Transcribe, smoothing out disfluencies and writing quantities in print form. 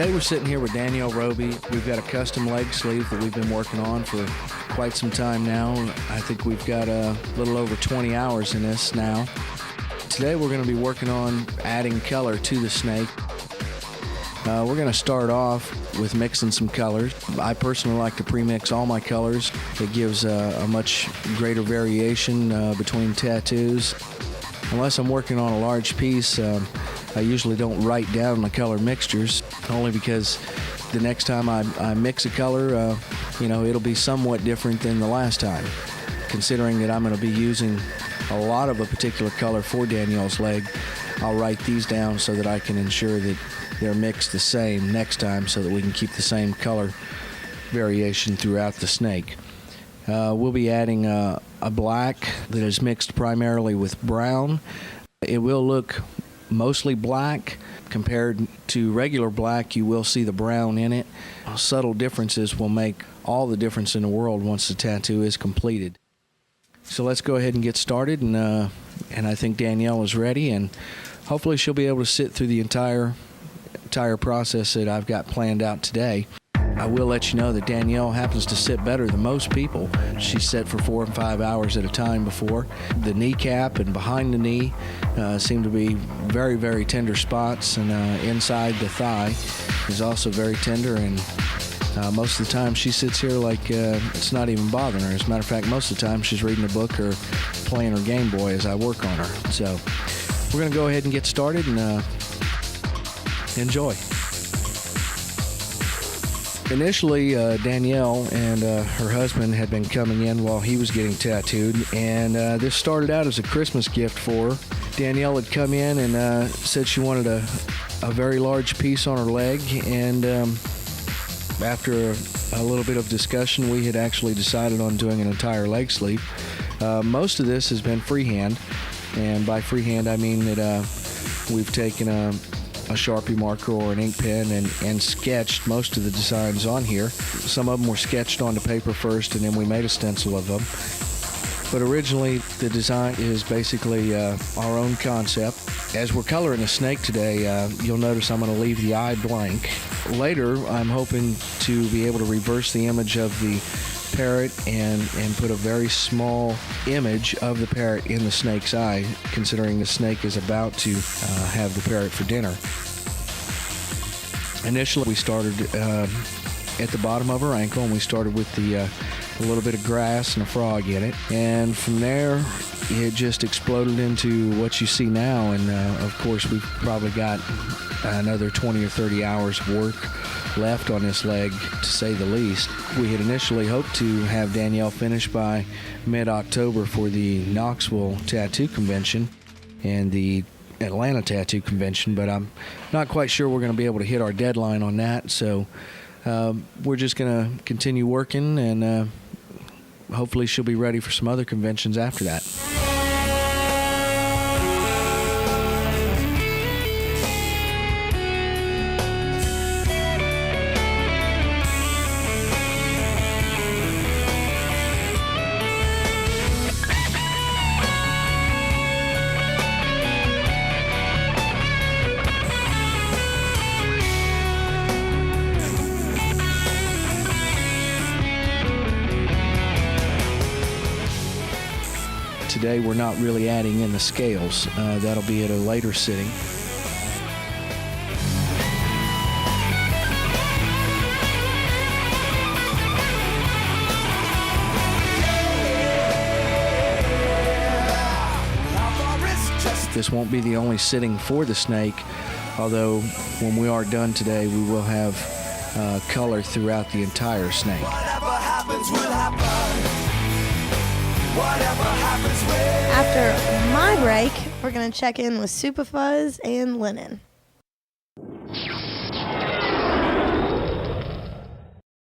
Today we're sitting here with Danielle Roby. We've got a custom leg sleeve that we've been working on for quite some time now. I think we've got a little over 20 hours in this now. Today we're going to be working on adding color to the snake. We're going to start off with mixing some colors. I personally like to pre-mix all my colors. It gives a much greater variation between tattoos. Unless I'm working on a large piece, I usually don't write down the color mixtures, only because the next time I mix a color, it'll be somewhat different than the last time. Considering that I'm going to be using a lot of a particular color for Danielle's leg, I'll write these down so that I can ensure that they're mixed the same next time so that we can keep the same color variation throughout the snake. We'll be adding a black that is mixed primarily with brown. It will look mostly black. Compared to regular black, you will see the brown in it. Subtle differences will make all the difference in the world once the tattoo is completed. So let's go ahead and get started, and I think Danielle is ready, and hopefully she'll be able to sit through the entire process that I've got planned out today. I will let you know that Danielle happens to sit better than most people. She's sat for 4 and 5 hours at a time before. The kneecap and behind the knee seem to be very, very tender spots, and inside the thigh is also very tender, and most of the time she sits here like it's not even bothering her. As a matter of fact, most of the time she's reading a book or playing her Game Boy as I work on her. So we're going to go ahead and get started and enjoy. Initially, Danielle and her husband had been coming in while he was getting tattooed, and this started out as a Christmas gift for her. Danielle had come in and said she wanted a very large piece on her leg, and after a little bit of discussion, we had actually decided on doing an entire leg sleeve. Most of this has been freehand, and by freehand I mean that we've taken a Sharpie marker or an ink pen and sketched most of the designs on here. Some of them were sketched onto paper first, and then we made a stencil of them. But originally, the design is basically our own concept. As we're coloring the snake today, you'll notice I'm going to leave the eye blank. Later, I'm hoping to be able to reverse the image of the parrot and put a very small image of the parrot in the snake's eye, considering the snake is about to have the parrot for dinner. Initially, we started at the bottom of her ankle, and we started with a little bit of grass and a frog in it, and from there it just exploded into what you see now. And of course, we've probably got another 20 or 30 hours of work left on this leg, to say the least. We had initially hoped to have Danielle finished by mid-October for the Knoxville Tattoo Convention and the Atlanta Tattoo Convention, but I'm not quite sure we're going to be able to hit our deadline on that, so we're just going to continue working, and hopefully she'll be ready for some other conventions after that. Today we're not really adding in the scales. That'll be at a later sitting. This won't be the only sitting for the snake, although when we are done today, we will have color throughout the entire snake. Whatever happens will happen. Whatever happens will. After my break, we're going to check in with Super Fuzz and Lennon.